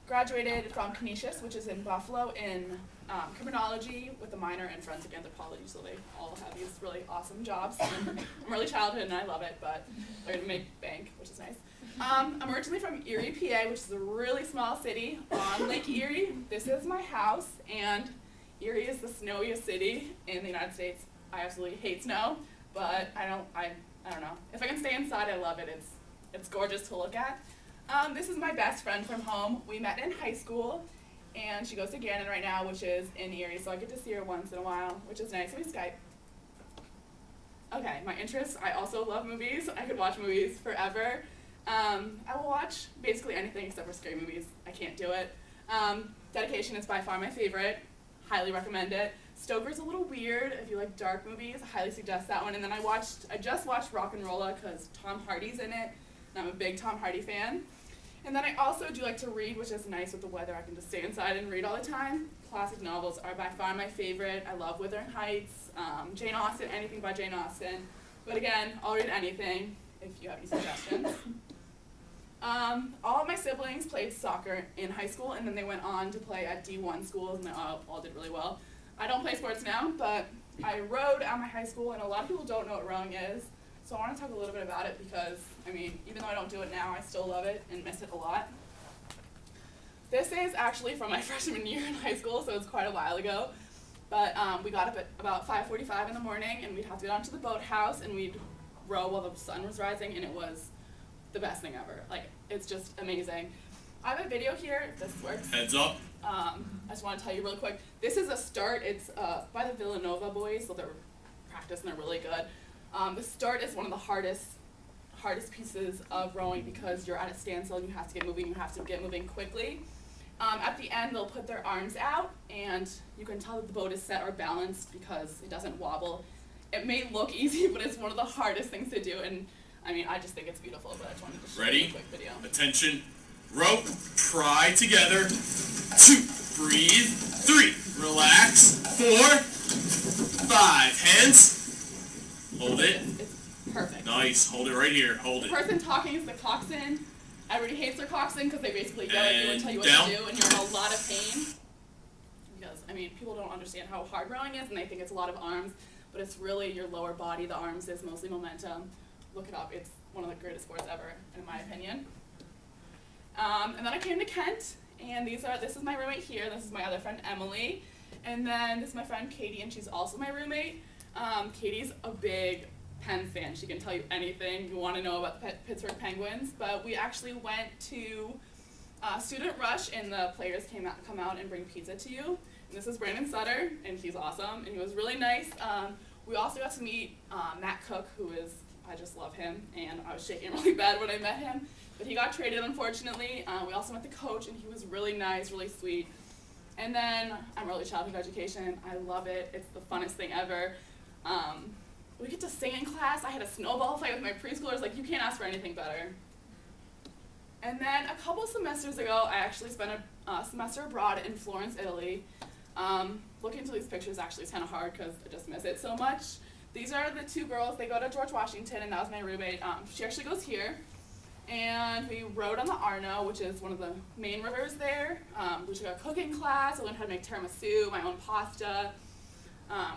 graduated from Canisius, which is in Buffalo, in criminology with a minor in forensic anthropology, so they all have these really awesome jobs. And I'm early childhood and I love it, but they're going to make bank, which is nice. I'm originally from Erie, PA, which is a really small city on Lake Erie. This is my house, and Erie is the snowiest city in the United States. I absolutely hate snow, but I don't know. If I can stay inside, I love it. It's gorgeous to look at. This is my best friend from home. We met in high school, and she goes to Gannon right now, which is in Erie, so I get to see her once in a while, which is nice. We Skype. Okay, my interests, I also love movies. I could watch movies forever. I will watch basically anything except for scary movies. I can't do it. Dedication is by far my favorite. Highly recommend it. Stoker's a little weird if you like dark movies. I highly suggest that one. And then I just watched Rock and Rolla because Tom Hardy's in it, and I'm a big Tom Hardy fan. And then I also do like to read, which is nice with the weather. I can just stay inside and read all the time. Classic novels are by far my favorite. I love Wuthering Heights, Jane Austen, anything by Jane Austen. But again, I'll read anything if you have any suggestions. All of my siblings played soccer in high school, and then they went on to play at D1 schools, and they all did really well. I don't play sports now, but I rowed at my high school, and a lot of people don't know what rowing is. So I want to talk a little bit about it because, even though I don't do it now, I still love it and miss it a lot. This is actually from my freshman year in high school, so it's quite a while ago. But we got up at about 5:45 in the morning, and we'd have to get onto the boathouse, and we'd row while the sun was rising, and it was the best thing ever. It's just amazing. I have a video here, if this works. Heads up. I just want to tell you real quick. This is a start. It's by the Villanova boys, so they're practice and they're really good. The start is one of the hardest pieces of rowing because you're at a standstill and you have to get moving. You have to get moving quickly. At the end, they'll put their arms out, and you can tell that the boat is set or balanced because it doesn't wobble. It may look easy, but it's one of the hardest things to do, and I just think it's beautiful, but I just wanted to show you a quick video. Attention. Rope. Pry together. 2. Breathe. 3. Relax. 4. 5. Hands. Hold it. It's perfect. Nice. Hold it right here. Hold it. The person talking is the coxswain. Everybody hates their coxswain because they basically yell at you and tell you what down. to do, and you're in a lot of pain. Because, people don't understand how hard rowing is, and they think it's a lot of arms, but it's really your lower body. The arms is mostly momentum. Look it up. It's one of the greatest sports ever, in my opinion. And then I came to Kent, and this is my roommate here. This is my other friend, Emily. And then this is my friend, Katie, and she's also my roommate. Katie's a big Pens fan. She can tell you anything you want to know about the Pittsburgh Penguins. But we actually went to Student Rush, and the players come out and bring pizza to you. And this is Brandon Sutter, and he's awesome, and he was really nice. We also got to meet Matt Cook, I just love him, and I was shaking really bad when I met him. But he got traded, unfortunately. We also met the coach, and he was really nice, really sweet. And then I'm early childhood education. I love it. It's the funnest thing ever. We get to sing in class. I had a snowball fight with my preschoolers. You can't ask for anything better. And then a couple semesters ago, I actually spent a semester abroad in Florence, Italy. Looking into these pictures actually is kind of hard because I just miss it so much. These are the two girls. They go to George Washington, and that was my roommate. She actually goes here. And we rode on the Arno, which is one of the main rivers there. We took a cooking class. I learned how to make tiramisu, my own pasta.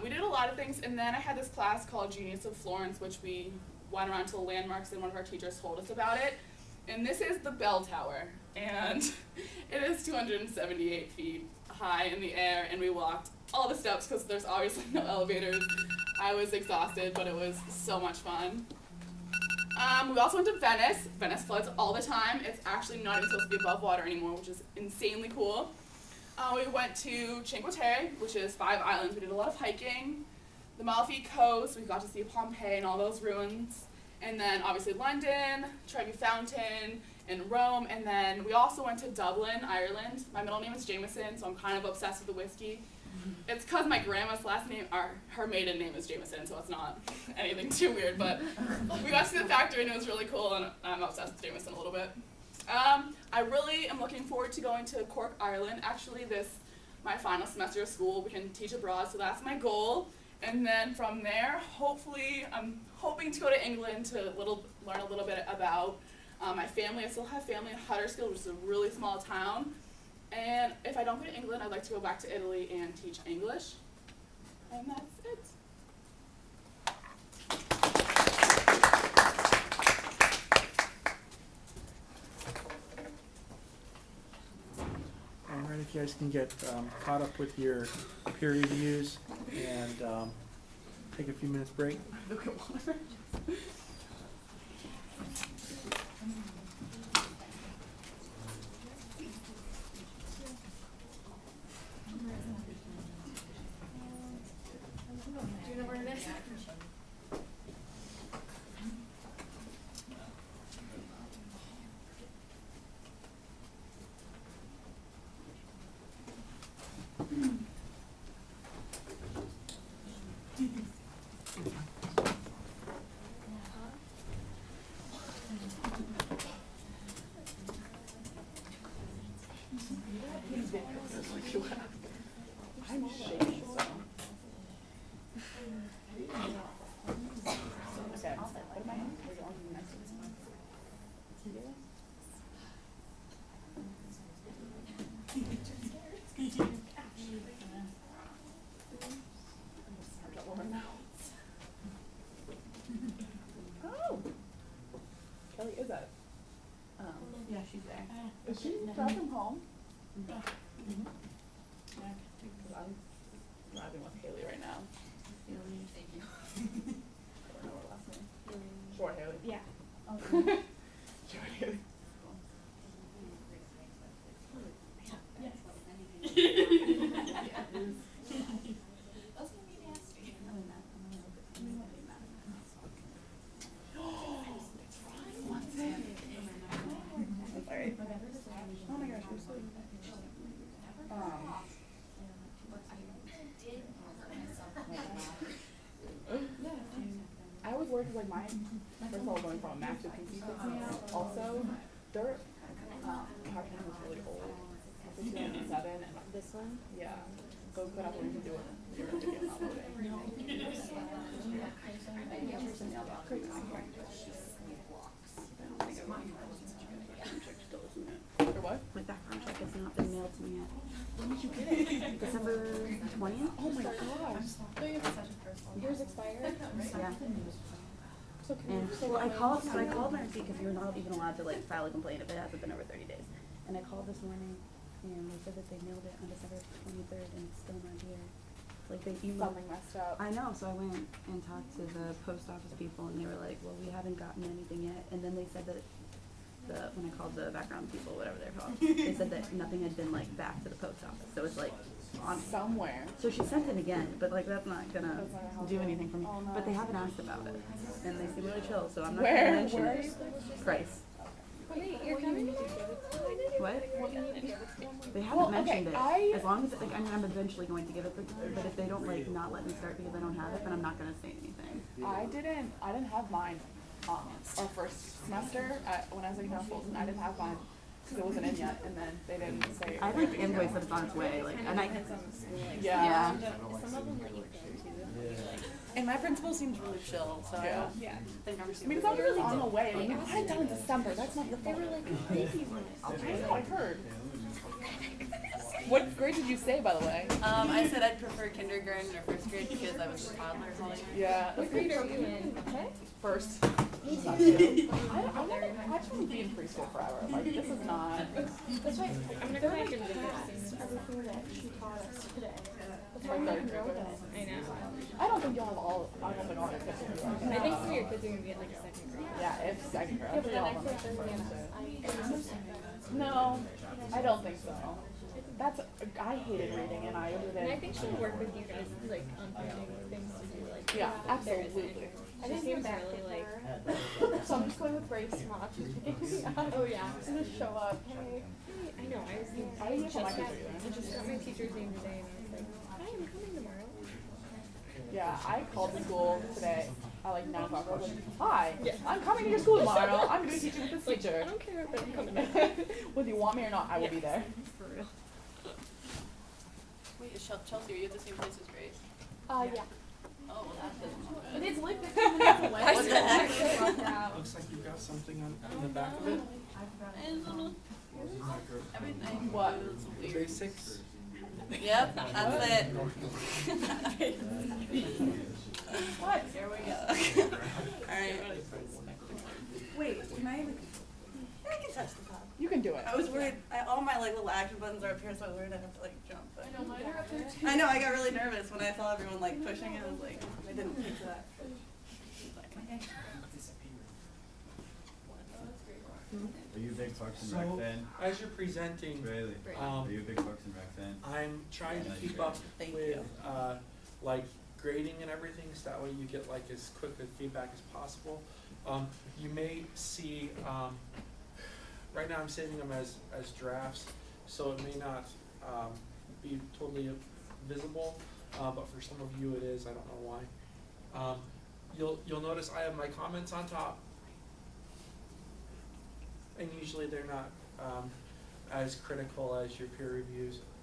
We did a lot of things. And then I had this class called Genius of Florence, which we went around to the landmarks, and one of our teachers told us about it. And this is the bell tower. And it is 278 feet high in the air, and we walked all the steps because there's obviously no elevators. I was exhausted, but it was so much fun. We also went to Venice. Venice floods all the time. It's actually not even supposed to be above water anymore, which is insanely cool. We went to Cinque Terre, which is 5 islands. We did a lot of hiking. The Amalfi Coast, we got to see Pompeii and all those ruins. And then obviously London, Trevi Fountain, and Rome. And then we also went to Dublin, Ireland. My middle name is Jameson, so I'm kind of obsessed with the whiskey. It's because my grandma's last name, her maiden name is Jameson, so it's not anything too weird, but we got to see the factory and it was really cool, and I'm obsessed with Jameson a little bit. I really am looking forward to going to Cork, Ireland. Actually, my final semester of school, we can teach abroad, so that's my goal. And then from there, hopefully, I'm hoping to go to England to learn a little bit about my family. I still have family in Huddersfield, which is a really small town. And if I don't go to England, I'd like to go back to Italy and teach English. And that's it. All right, if you guys can get caught up with your peer reviews and take a few minutes break. Look at water. Do you know where it is? I'm shaking so. Okay, what am I on? We're on to the next one. Oh, Kelly, is that? Yeah, she's there. Is she far from home? Mm-hmm. I'm driving with Haley right now. Thank you. I don't know her last name. Short Haley. Yeah. Short Haley. Sorry. Oh my gosh, you're so. I always work like mine. First of all, going from a Mac to a PC takes me out. Also, their PowerPoint was really old. It's 2007, and This one? yeah, so cut out what you can do with your video uploading. Or what? My background check has not been mailed to me yet. When did you get it? December 20th? Oh my gosh. Yours expired? Yeah. So can And you well, I called Mercy because you're not even allowed to like file a complaint if it hasn't been over 30 days. And I called this morning and they said that they mailed it on December 23rd and it's still not here. Like they emailed. something messed up. I know, so I went and talked to the post office people and they were like, well, we haven't gotten anything yet. And then they said that when I called the background people, whatever they're called, they said that nothing had been like back to the post office. So it's like on Somewhere. So she sent it again, but like that's not gonna That's not gonna do help. anything for me. Oh, no. But they haven't asked about it, and they seem really chill. So I'm not Where? gonna mention Where? it. Price. Wait, you're coming to What? They haven't Well, mentioned okay, it. As long as like I mean, I'm eventually going to give it, but if they don't like not let me start because I don't have it, then I'm not gonna say anything. I didn't have mine our first semester when I was in Fulton. I didn't have mine because it wasn't in yet, and then they didn't say. I have like invoice that it's on its way, like, and I. Yeah. Some of them let you go too. And my principal seems really chill, so Yeah. Yeah. think I'm I mean, as long as it's on the way. I mean, I had done in December. That's not your They fault. were like crazy ones. I know. I heard. What grade did you say, by the way? I said I'd prefer kindergarten or first grade because I was a toddler. Yeah. What grade are you in? First. Me too. I just want to be in preschool forever. Like, this is not. That's why I'm gonna come back and visit soon. Everything that she taught us today. That's My why we third didn't know grade. that. I know. I don't think you'll have all. I don't think all your kids will be like I that. think some of your kids are gonna be at like a second grade. Yeah, if second grade. Yeah, but then I I'll feel have like them then first. No, I don't think so. I hated reading and I And I didn't. think she'll work with you guys like on finding things to do like. Yeah, if there is absolutely. any. I She didn't hear seems back really from like. her. So I'm just going with Grace tomorrow. She's picking me up. Oh yeah. I'm gonna show up. Hey. I know. I was. I didn't just hear from my got, kids either. I just got my teacher's name today and I was like, hi, I'm coming tomorrow. Yeah, I called the school today at like 9 o'clock. I was like, hi, I'm coming to your school tomorrow. I'm going to be teaching with this Like, teacher. I don't care if I'm coming. Whether you want me or not, I will be there. For real. Wait, is Chelsea, are you at the same place as Grace? Yeah. Oh, well, that doesn't look But good. it's like 15 minutes away. What the heck? Looks like you've got something on the back of it. Everything. What? Basics. Yep, that's it. What? Here we go. Alright. Wait, can I can touch the top. You can do it. I was worried, all my like little action buttons are up here, so I was worried I'd have to like jump. But I know, mine are up there too. I know, I got really nervous when I saw everyone like pushing it. I was like, I didn't think of that. Are you a big Parks and Rec So, fan? as you're presenting, Really? um, Are you a big Parks and Rec fan? I'm trying to Yeah, keep you're up Thank with, you. like grading and everything, so that way you get like as quick a feedback as possible. You may see, right now I'm saving them as drafts, so it may not, be totally visible, but for some of you it is, I don't know why. You'll notice I have my comments on top, and usually they're not, as critical as your peer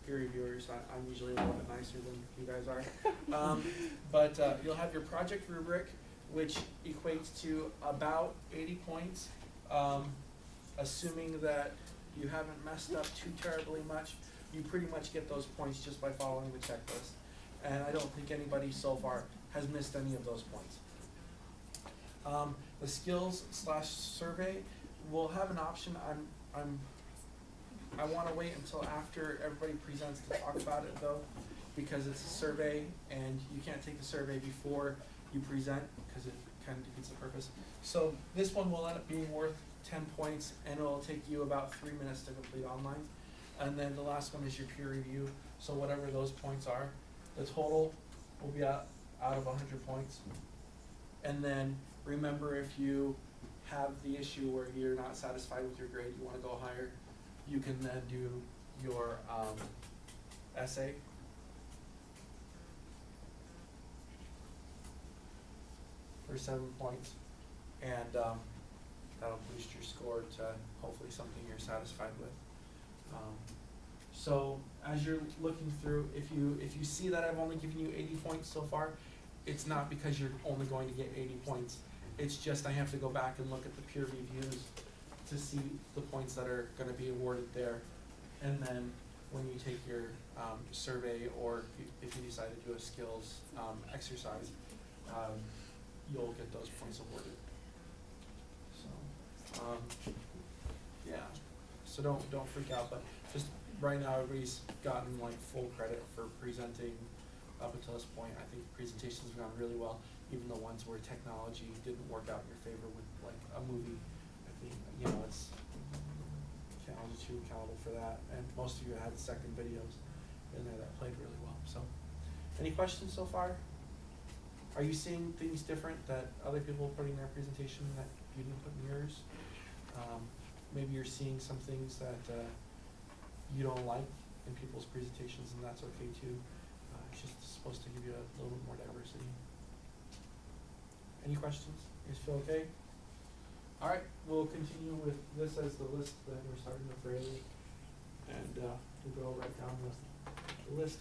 reviewers. I'm usually a little bit nicer than you guys are. But you'll have your project rubric, which equates to about 80 points, assuming that you haven't messed up too terribly much. You pretty much get those points just by following the checklist. And I don't think anybody so far has missed any of those points. The skills / survey will have an option. I want to wait until after everybody presents to talk about it though, because it's a survey and you can't take the survey before you present because it kind of defeats the purpose. So this one will end up being worth 10 points and it'll take you about 3 minutes to complete online. And then the last one is your peer review. So whatever those points are, the total will be out of 100 points. And then remember, if you have the issue where you're not satisfied with your grade, you want to go higher, you can then do your essay. For 7 points, and that'll boost your score to hopefully something you're satisfied with. So as you're looking through, if you see that I've only given you 80 points so far, it's not because you're only going to get 80 points. It's just I have to go back and look at the peer reviews to see the points that are going to be awarded there. And then when you take your survey, or if you decide to do a skills exercise, you'll get those points awarded. So, yeah. So don't freak out, but just right now everybody's gotten like full credit for presenting up until this point. I think presentations have gone really well, even the ones where technology didn't work out in your favor with like a movie. I think, it's challenge you accountable for that, and most of you had second videos in there that played really well. So, any questions so far? Are you seeing things different that other people put in their presentation that you didn't put in yours? Maybe you're seeing some things that you don't like in people's presentations, and that's okay too. It's just supposed to give you a little bit more diversity. Any questions? You guys feel okay? All right, we'll continue with this as the list that we're starting with Rayleigh, and we'll go right down the list.